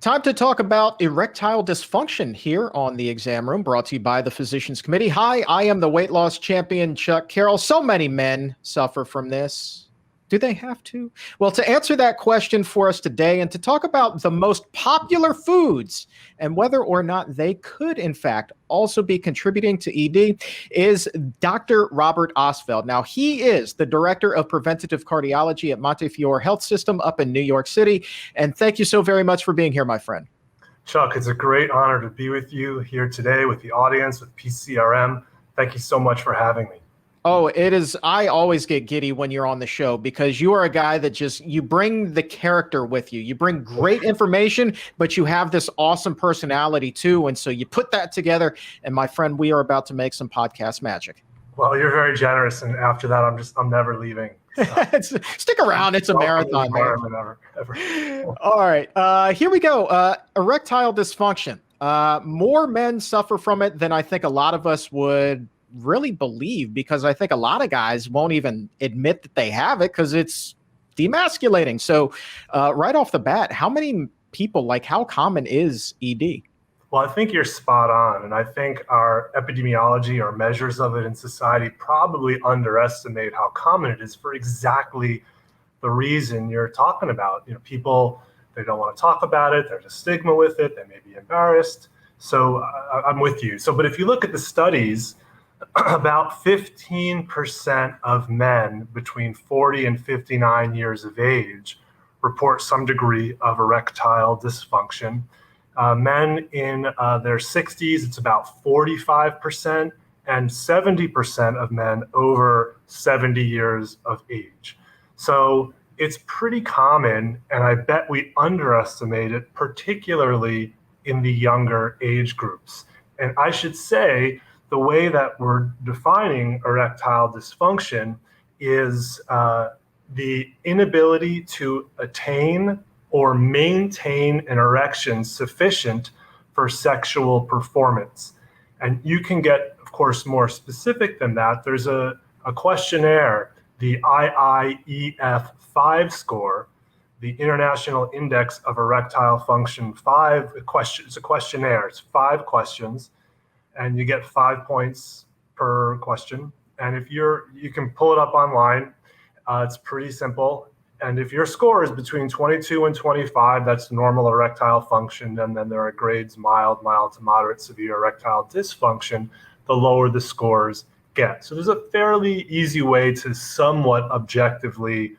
Time to talk about erectile dysfunction here on the exam room, brought to you by the Physicians Committee. Hi, I am the weight loss champion, Chuck Carroll. So many men suffer from this. Do they have to? Well, to answer that question for us today and to talk about the most popular foods and whether or not they could, in fact, also be contributing to ED is Dr. Robert Ostfeld. Now, he is the Director of Preventative Cardiology at Montefiore Health System up in New York City. And thank you so very much for being here, my friend. Chuck, it's a great honor to be with you here today with the audience, with PCRM. Thank you so much for having me. Oh, it is. I always get giddy when you're on the show because you are a guy that you bring the character with you. You bring great information, but you have this awesome personality too. And so you put that together. And my friend, we are about to make some podcast magic. Well, you're very generous. And after that, I'm never leaving. So. Stick around. It's a marathon. Ever. All right. Here we go. Erectile dysfunction. More men suffer from it than I think a lot of us would really believe, because I think a lot of guys won't even admit that they have it because it's demasculating. So right off the bat, how many people, how common is ED? Well, I think you're spot on. And I think our epidemiology, our measures of it in society probably underestimate how common it is for exactly the reason you're talking about. People, they don't want to talk about it. There's a stigma with it. They may be embarrassed. So I'm with you. But if you look at the studies, about 15% of men between 40 and 59 years of age report some degree of erectile dysfunction. Men in their 60s, it's about 45%, and 70% of men over 70 years of age. So it's pretty common, and I bet we underestimate it, particularly in the younger age groups. And I should say, the way that we're defining erectile dysfunction is the inability to attain or maintain an erection sufficient for sexual performance. And you can get, of course, more specific than that. There's a questionnaire, the IIEF-5 score, the International Index of Erectile Function 5. It's a questionnaire. It's 5 questions. And you get 5 points per question. And if you can pull it up online, it's pretty simple. And if your score is between 22 and 25, that's normal erectile function. And then there are grades mild to moderate, severe erectile dysfunction, the lower the scores get. So there's a fairly easy way to somewhat objectively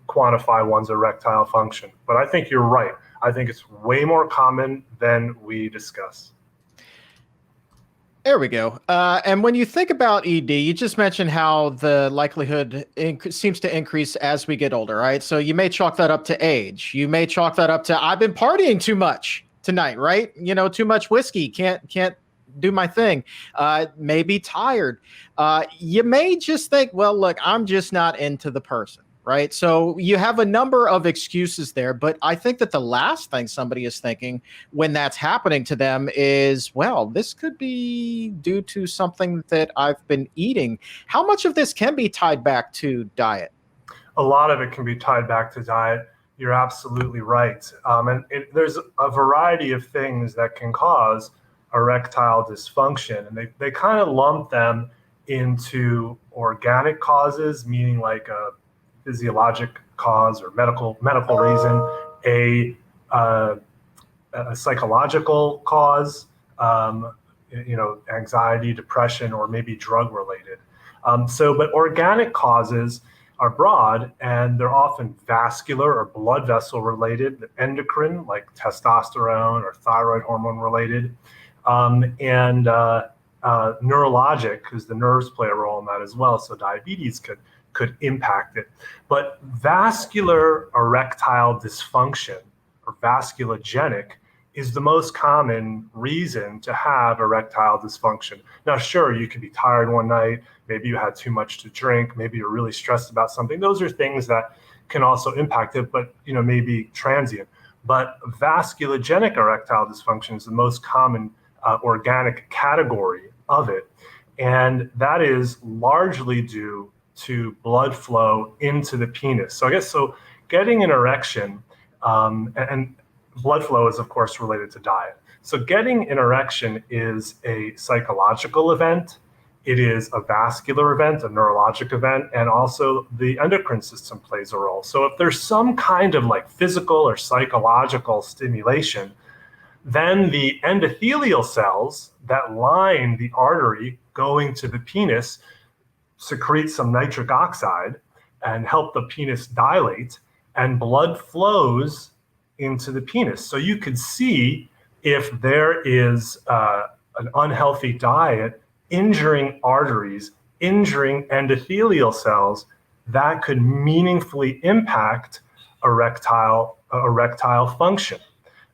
quantify one's erectile function. But I think you're right. I think it's way more common than we discuss. There we go. And when you think about ED, you just mentioned how the likelihood seems to increase as we get older, right? So you may chalk that up to age. You may chalk that up to, I've been partying too much tonight, right? Too much whiskey, can't do my thing. May be tired. You may just think, well, look, I'm just not into the person. Right. So you have a number of excuses there. But I think that the last thing somebody is thinking when that's happening to them is, well, this could be due to something that I've been eating. How much of this can be tied back to diet? A lot of it can be tied back to diet. You're absolutely right. There's a variety of things that can cause erectile dysfunction. And they kind of lump them into organic causes, meaning like a physiologic cause or medical reason, a psychological cause, anxiety, depression, or maybe drug related. But organic causes are broad, and they're often vascular or blood vessel related, endocrine, like testosterone or thyroid hormone related, and neurologic, because the nerves play a role in that as well. So diabetes could impact it. But vascular erectile dysfunction, or vasculogenic, is the most common reason to have erectile dysfunction. Now, sure, you could be tired one night, maybe you had too much to drink, maybe you're really stressed about something. Those are things that can also impact it, but maybe transient. But vasculogenic erectile dysfunction is the most common organic category of it. And that is largely due to blood flow into the penis. So getting an erection, and blood flow is, of course, related to diet. So getting an erection is a psychological event. It is a vascular event, a neurologic event, and also the endocrine system plays a role. So if there's some kind of like physical or psychological stimulation, then the endothelial cells that line the artery going to the penis secrete some nitric oxide and help the penis dilate, and blood flows into the penis. So you could see if there is an unhealthy diet injuring arteries, injuring endothelial cells, that could meaningfully impact erectile function.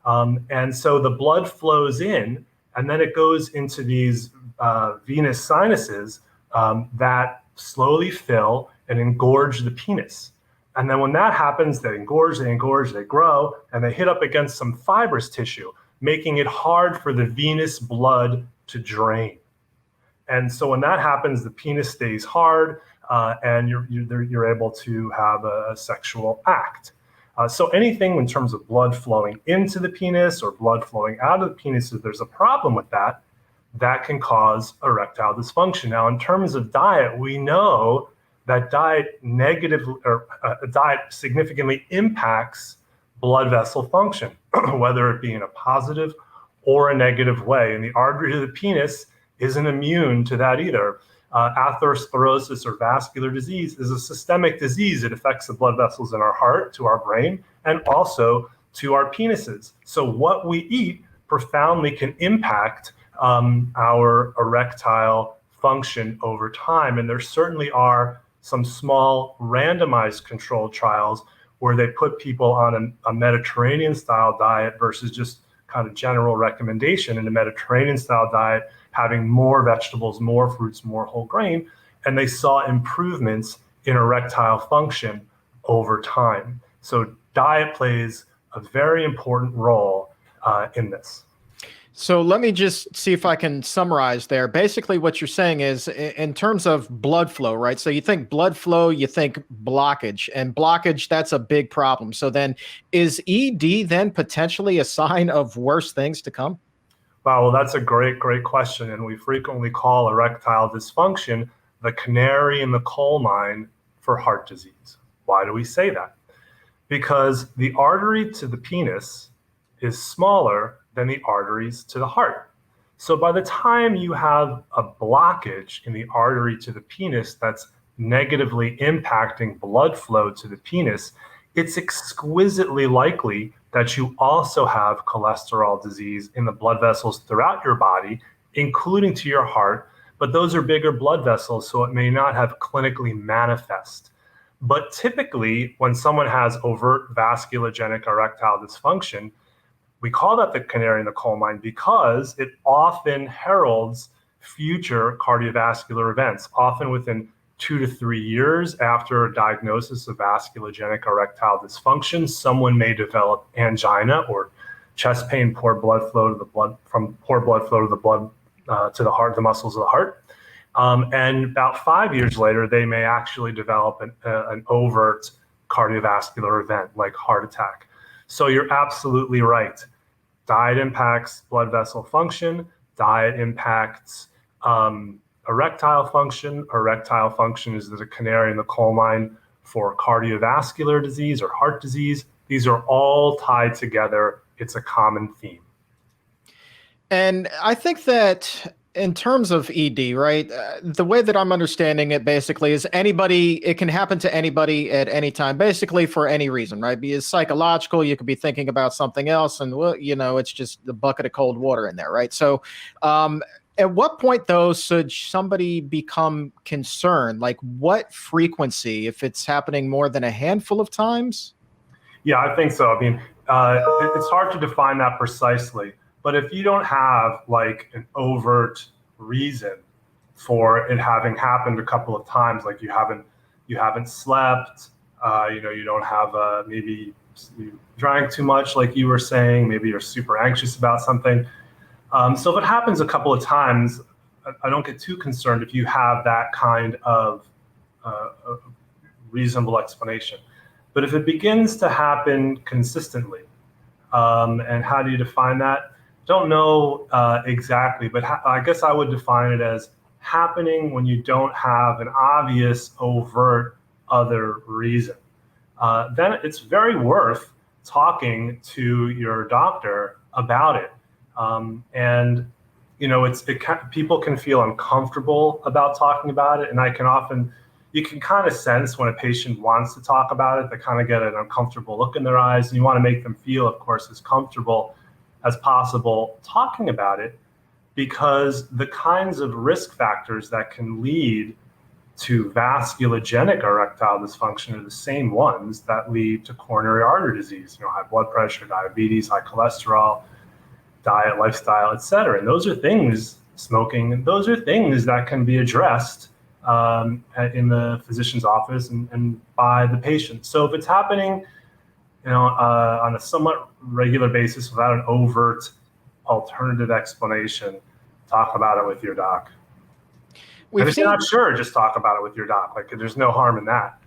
And so the blood flows in, and then it goes into these venous sinuses that slowly fill and engorge the penis. And then when that happens, they engorge, they grow, and they hit up against some fibrous tissue, making it hard for the venous blood to drain. And so when that happens, the penis stays hard, and you're able to have a sexual act. So anything in terms of blood flowing into the penis or blood flowing out of the penis, if there's a problem with that, that can cause erectile dysfunction. Now, in terms of diet, we know that diet significantly impacts blood vessel function, whether it be in a positive or a negative way. And the artery to the penis isn't immune to that either. Atherosclerosis or vascular disease is a systemic disease. It affects the blood vessels in our heart, to our brain, and also to our penises. So what we eat profoundly can impact our erectile function over time. And there certainly are some small randomized controlled trials where they put people on a Mediterranean style diet versus just kind of general recommendation in a Mediterranean style diet, having more vegetables, more fruits, more whole grain, and they saw improvements in erectile function over time. So diet plays a very important role in this. So let me just see if I can summarize there. Basically, what you're saying is in terms of blood flow, right? So you think blood flow, you think blockage, and blockage, that's a big problem. So then is ED then potentially a sign of worse things to come? Wow, well, that's a great question. And we frequently call erectile dysfunction the canary in the coal mine for heart disease. Why do we say that? Because the artery to the penis is smaller than the arteries to the heart. So by the time you have a blockage in the artery to the penis that's negatively impacting blood flow to the penis, it's exquisitely likely that you also have cholesterol disease in the blood vessels throughout your body, including to your heart. But those are bigger blood vessels, so it may not have clinically manifest. But typically, when someone has overt vasculogenic erectile dysfunction, we call that the canary in the coal mine because it often heralds future cardiovascular events, often within 2 to 3 years after a diagnosis of vasculogenic erectile dysfunction. Someone may develop angina or chest pain, poor blood flow to the blood to the heart, the muscles of the heart. And about 5 years later, they may actually develop an overt cardiovascular event like heart attack. So you're absolutely right. Diet impacts blood vessel function. Diet impacts erectile function. Erectile function is the canary in the coal mine for cardiovascular disease or heart disease. These are all tied together. It's a common theme. And I think that in terms of ED, right, the way that I'm understanding it basically is it can happen to anybody at any time, basically for any reason, right? Be it psychological, you could be thinking about something else and, well, it's just the bucket of cold water in there, right? So at what point, though, should somebody become concerned? Like what frequency, if it's happening more than a handful of times? Yeah, I think so. I mean, it's hard to define that precisely. But if you don't have like an overt reason for it having happened a couple of times, like you haven't slept, you don't have maybe you drank too much, like you were saying, maybe you're super anxious about something. So if it happens a couple of times, I don't get too concerned if you have that kind of reasonable explanation. But if it begins to happen consistently, And how do you define that? Don't know exactly, but I guess I would define it as happening when you don't have an obvious, overt other reason. Then it's very worth talking to your doctor about it. And people can feel uncomfortable about talking about it, and you can kind of sense when a patient wants to talk about it. They kind of get an uncomfortable look in their eyes, and you want to make them feel, of course, as comfortable as possible talking about it, because the kinds of risk factors that can lead to vasculogenic erectile dysfunction are the same ones that lead to coronary artery disease, high blood pressure, diabetes, high cholesterol, diet, lifestyle, et cetera. And those are things, smoking, and those are things that can be addressed in the physician's office and by the patient. So if it's happening, on a somewhat regular basis without an overt alternative explanation, talk about it with your doc. And if you're not sure, just talk about it with your doc. Like, there's no harm in that.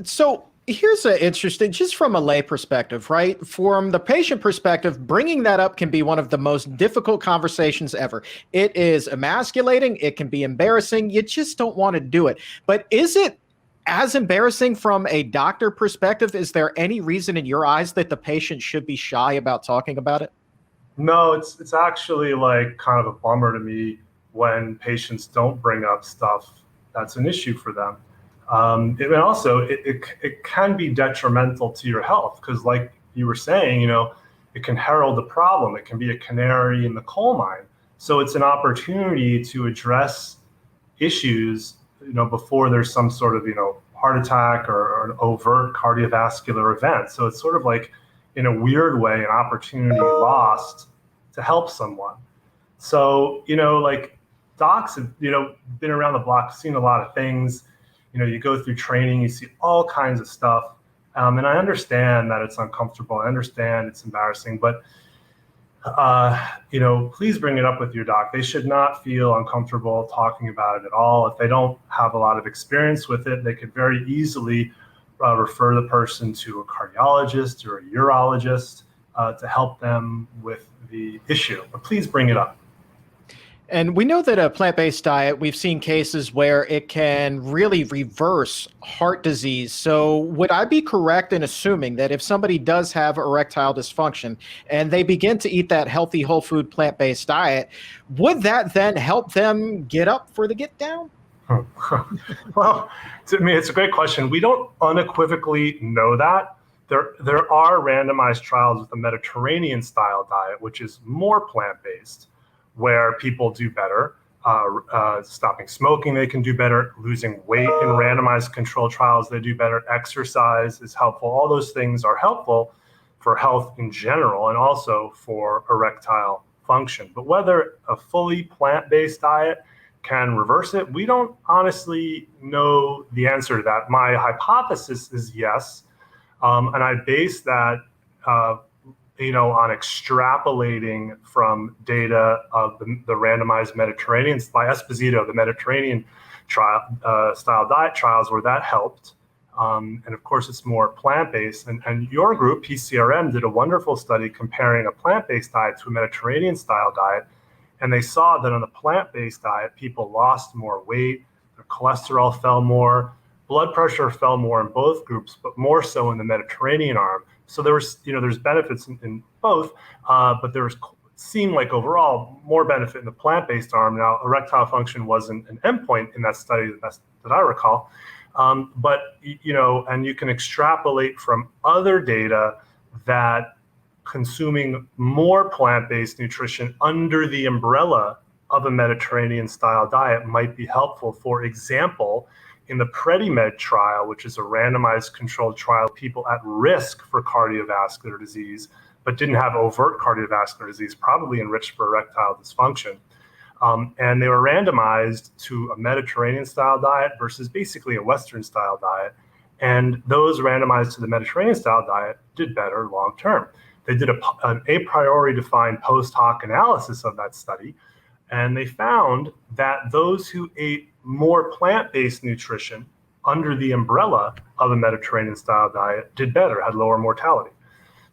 So here's an interesting, just from a lay perspective, right? From the patient perspective, bringing that up can be one of the most difficult conversations ever. It is emasculating. It can be embarrassing. You just don't want to do it. But is it as embarrassing from a doctor perspective? Is there any reason in your eyes that the patient should be shy about talking about it? No, it's actually like kind of a bummer to me when patients don't bring up stuff that's an issue for them. And also, it can be detrimental to your health because, like you were saying, it can herald a problem. It can be a canary in the coal mine. So it's an opportunity to address issues, before there's some sort of, heart attack or an overt cardiovascular event. So it's sort of like, in a weird way, an opportunity lost to help someone. So, like docs have, been around the block, seen a lot of things. You go through training, you see all kinds of stuff. And I understand that it's uncomfortable. I understand it's embarrassing, but, please bring it up with your doc. They should not feel uncomfortable talking about it at all. If they don't have a lot of experience with it, they could very easily refer the person to a cardiologist or a urologist to help them with the issue. But please bring it up. And we know that a plant-based diet, we've seen cases where it can really reverse heart disease. So would I be correct in assuming that if somebody does have erectile dysfunction and they begin to eat that healthy, whole food, plant-based diet, would that then help them get up for the get down? Well, to me, it's a great question. We don't unequivocally know that. There are randomized trials with the Mediterranean style diet, which is more plant-based, where people do better. Stopping smoking, they can do better. Losing weight in randomized controlled trials, they do better. Exercise is helpful. All those things are helpful for health in general and also for erectile function. But whether a fully plant-based diet can reverse it, we don't honestly know the answer to that. My hypothesis is yes. And I base that on extrapolating from data of the randomized Mediterranean by Esposito, the Mediterranean style diet trials where that helped. And of course, it's more plant-based. And your group, PCRM, did a wonderful study comparing a plant-based diet to a Mediterranean style diet. And they saw that on a plant-based diet, people lost more weight, their cholesterol fell more, blood pressure fell more in both groups, but more so in the Mediterranean arm. So there's benefits in both, but seemed like overall more benefit in the plant-based arm. Now, erectile function wasn't an endpoint in that study that I recall, but and you can extrapolate from other data that consuming more plant-based nutrition under the umbrella of a Mediterranean-style diet might be helpful. For example, in the PREDIMED trial, which is a randomized controlled trial of people at risk for cardiovascular disease, but didn't have overt cardiovascular disease, probably enriched for erectile dysfunction. And they were randomized to a Mediterranean-style diet versus basically a Western-style diet. And those randomized to the Mediterranean-style diet did better long-term. They did an a priori defined post hoc analysis of that study, and they found that those who ate more plant-based nutrition under the umbrella of a Mediterranean-style diet did better, had lower mortality.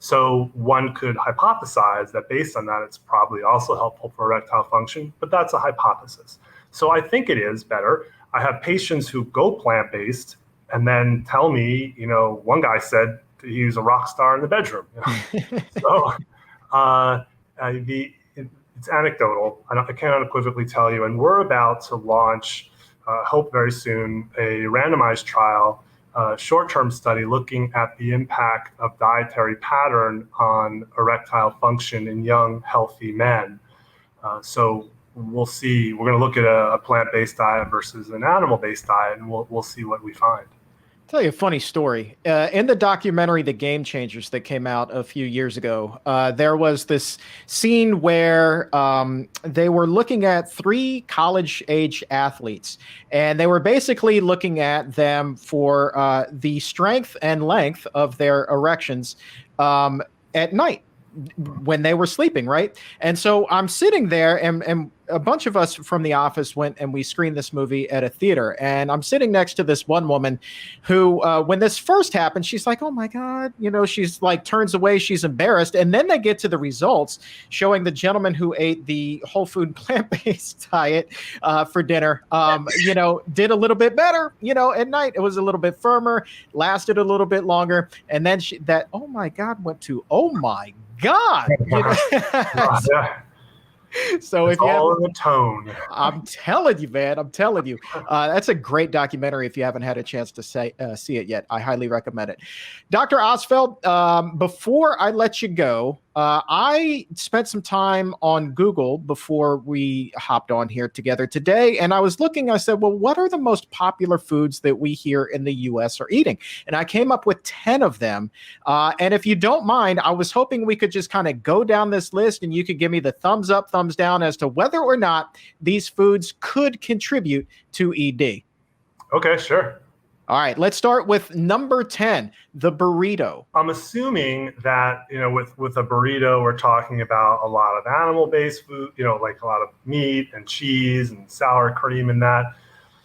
So one could hypothesize that based on that, it's probably also helpful for erectile function, but that's a hypothesis. So I think it is better. I have patients who go plant-based and then tell me, one guy said he was a rock star in the bedroom. So it's anecdotal. I can't unequivocally tell you. And we're about to launch, hope very soon, a randomized trial, short-term study looking at the impact of dietary pattern on erectile function in young, healthy men. So we'll see. We're going to look at a plant-based diet versus an animal-based diet, and we'll see what we find. Tell you a funny story. In the documentary The Game Changers that came out a few years ago, there was this scene where they were looking at 3 college-age athletes, and they were basically looking at them for the strength and length of their erections at night when they were sleeping, right? And so I'm sitting there, and a bunch of us from the office went and we screened this movie at a theater. And I'm sitting next to this one woman who, when this first happened, she's like, oh my God, she's like, turns away, she's embarrassed. And then they get to the results showing the gentleman who ate the whole food plant-based diet for dinner, did a little bit better, at night. It was a little bit firmer, lasted a little bit longer. And then oh my God, went to, oh my God. So it's if you all in the tone. I'm telling you, man, I'm telling you, that's a great documentary. If you haven't had a chance to see it yet, I highly recommend it. Dr. Ostfeld, before I let you go, I spent some time on Google before we hopped on here together today. And I was looking, I said, well, what are the most popular foods that we here in the US are eating? And I came up with 10 of them. And if you don't mind, I was hoping we could just kind of go down this list and you could give me the thumbs up, thumbs down as to whether or not these foods could contribute to ED. Okay, sure. All right, let's start with number 10, the burrito. I'm assuming that, with a burrito, we're talking about a lot of animal-based food, like a lot of meat and cheese and sour cream and that.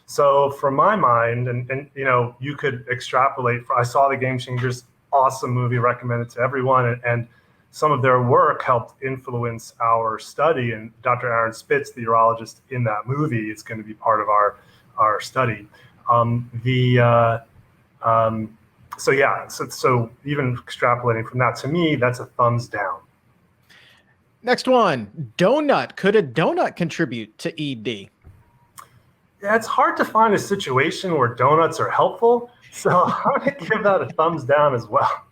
So from my mind, and you could extrapolate, I saw The Game Changers, awesome movie, recommended to everyone, and some of their work helped influence our study. And Dr. Aaron Spitz, the urologist in that movie, is going to be part of our study. So even extrapolating from that, to me, that's a thumbs down. Next one, donut. Could a donut contribute to ED? Yeah, it's hard to find a situation where donuts are helpful, so I'm going to give that a thumbs down as well.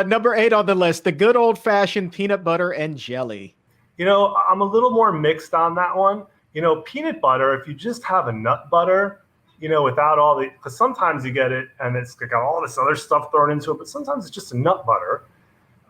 Number 8 on the list, the good old-fashioned peanut butter and jelly. I'm a little more mixed on that one. Peanut butter, if you just have a nut butter, without all because sometimes you get it and it's got all this other stuff thrown into it, but sometimes it's just a nut butter.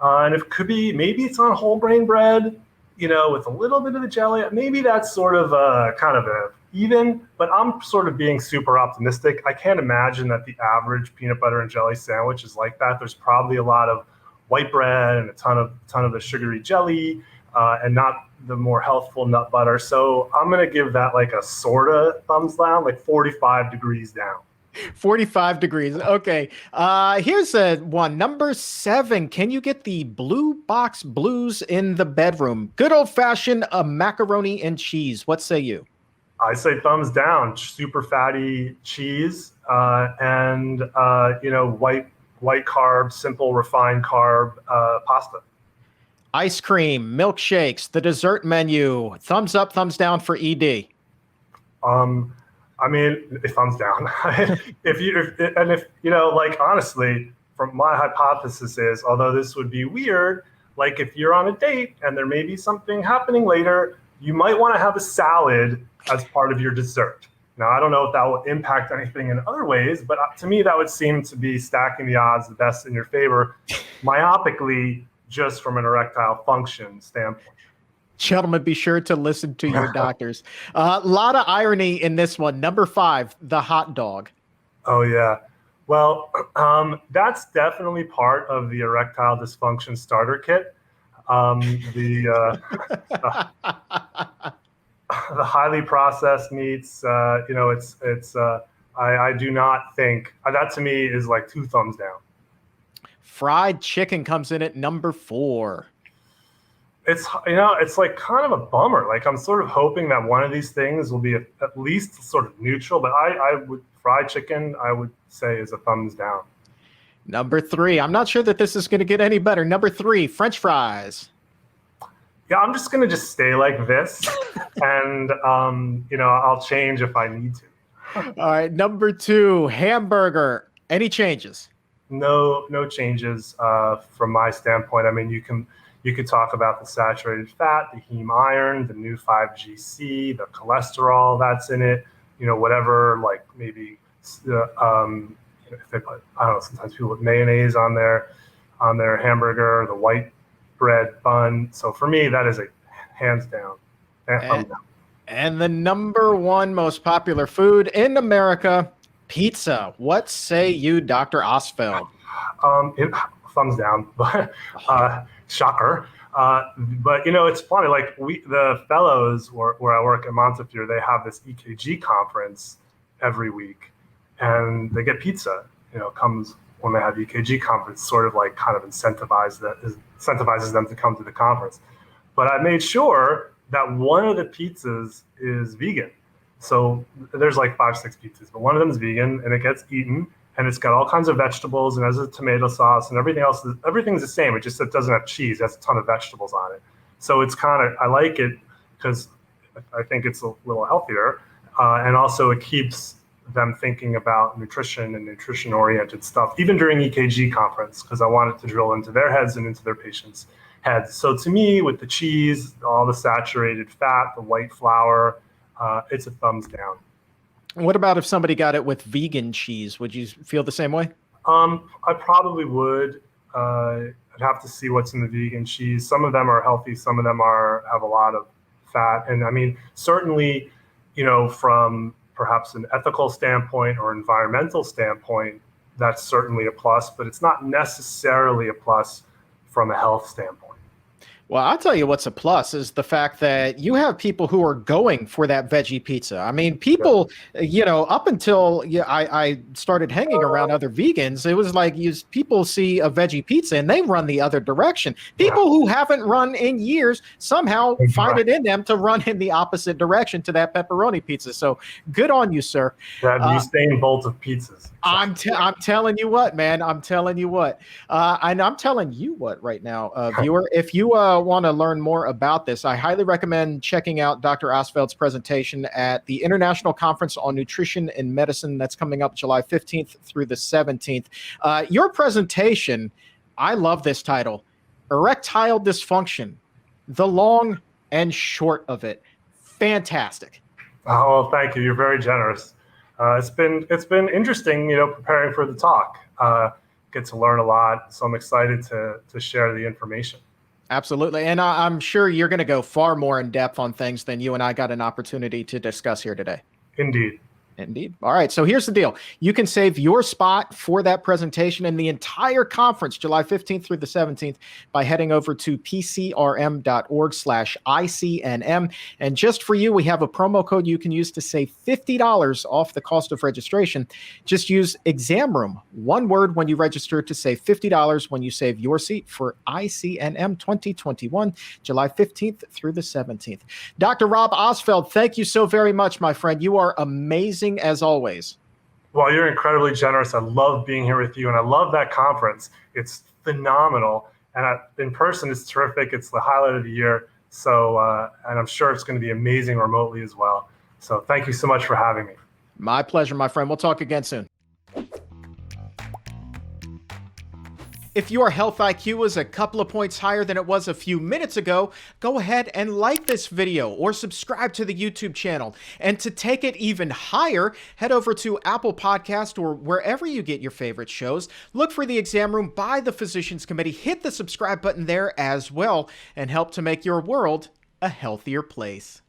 And it could be, maybe it's on whole grain bread, with a little bit of the jelly. Maybe that's sort of kind of even, but I'm sort of being super optimistic. I can't imagine that the average peanut butter and jelly sandwich is like that. There's probably a lot of white bread and a ton of the sugary jelly, and not the more healthful nut butter. So I'm going to give that like a sort of thumbs down, like 45 degrees down. 45 degrees. Okay. Here's a one. Number 7. Can you get the blue box blues in the bedroom? Good old fashioned macaroni and cheese. What say you? I say thumbs down. Super fatty cheese, and white carb, simple refined carb pasta. Ice cream, milkshakes, the dessert menu. Thumbs up, thumbs down for ED. Thumbs down. if honestly, from my hypothesis is, although this would be weird, like if you're on a date and there may be something happening later, you might want to have a salad as part of your dessert. Now, I don't know if that will impact anything in other ways, but to me, that would seem to be stacking the odds the best in your favor, myopically, just from an erectile function standpoint. Gentlemen, be sure to listen to your doctors. A lot of irony in this one. Number 5, the hot dog. Oh, yeah. Well, that's definitely part of the erectile dysfunction starter kit. The highly processed meats, I do not think, that to me is like 2 thumbs down. Fried chicken comes in at number 4. It's like kind of a bummer. Like I'm sort of hoping that one of these things will be at least sort of neutral, but I would fried chicken, I would say is a thumbs down. Number 3. I'm not sure that this is going to get any better. Number 3, French fries. Yeah, I'm just gonna just stay like this, and I'll change if I need to. All right, number 2, hamburger. Any changes? No changes from my standpoint. I mean, you could talk about the saturated fat, the heme iron, the new 5GC, the cholesterol that's in it. Whatever, like maybe if they put, I don't know, sometimes people put mayonnaise on their hamburger, the white bread bun. So for me, that is a hands down. And the number 1 most popular food in America, pizza. What say you, Dr. Ostfeld? Thumbs down, but shocker. But it's funny. Like the fellows where I work at Montefiore, they have this EKG conference every week, and they get pizza. Comes when they have the EKG conference, sort of like kind of incentivizes them to come to the conference. But I made sure that one of the pizzas is vegan. So there's like 5-6 pizzas, but one of them is vegan, and it gets eaten, and it's got all kinds of vegetables, and has a tomato sauce, and everything's the same. It just doesn't have cheese. It has a ton of vegetables on it. So it's I like it because I think it's a little healthier, and also it keeps them thinking about nutrition and nutrition-oriented stuff, even during EKG conference, because I wanted to drill into their heads and into their patients' heads. So to me, with the cheese, all the saturated fat, the white flour, it's a thumbs down. What about if somebody got it with vegan cheese? Would you feel the same way? I probably would. I'd have to see what's in the vegan cheese. Some of them are healthy. Some of them have a lot of fat. And I mean, certainly, from perhaps an ethical standpoint or environmental standpoint, that's certainly a plus, but it's not necessarily a plus from a health standpoint. Well, I'll tell you what's a plus is the fact that you have people who are going for that veggie pizza. I mean, people, up until I started hanging around other vegans, it was like people see a veggie pizza and they run the other direction. People who haven't run in years somehow find it in them to run in the opposite direction to that pepperoni pizza. So good on you, sir. That Usain Bolt of pizzas. I'm telling you what, man. I'm telling you what. And I'm telling you what right now, viewer. If you want to learn more about this, I highly recommend checking out Dr. Ostfeld's presentation at the International Conference on Nutrition and Medicine that's coming up July 15th through the 17th. Your presentation, I love this title, Erectile Dysfunction, the long and short of it. Fantastic. Oh, well, thank you. You're very generous. It's been interesting, preparing for the talk. Get to learn a lot, so I'm excited to share the information. Absolutely, and I'm sure you're going to go far more in depth on things than you and I got an opportunity to discuss here today. Indeed. All right, so here's the deal. You can save your spot for that presentation and the entire conference, July 15th through the 17th, by heading over to pcrm.org/ICNM. And just for you, we have a promo code you can use to save $50 off the cost of registration. Just use exam room, one word, when you register to save $50 when you save your seat for ICNM 2021, July 15th through the 17th. Dr. Rob Ostfeld, thank you so very much, my friend. You are amazing as always. Well, you're incredibly generous. I love being here with you, and I love that conference. It's phenomenal, and in person, it's terrific. It's the highlight of the year. So, and I'm sure it's going to be amazing remotely as well. So, thank you so much for having me. My pleasure, my friend. We'll talk again soon. If your health IQ is a couple of points higher than it was a few minutes ago, go ahead and like this video or subscribe to the YouTube channel. And to take it even higher, head over to Apple Podcast or wherever you get your favorite shows. Look for The Exam Room by the Physicians Committee. Hit the subscribe button there as well and help to make your world a healthier place.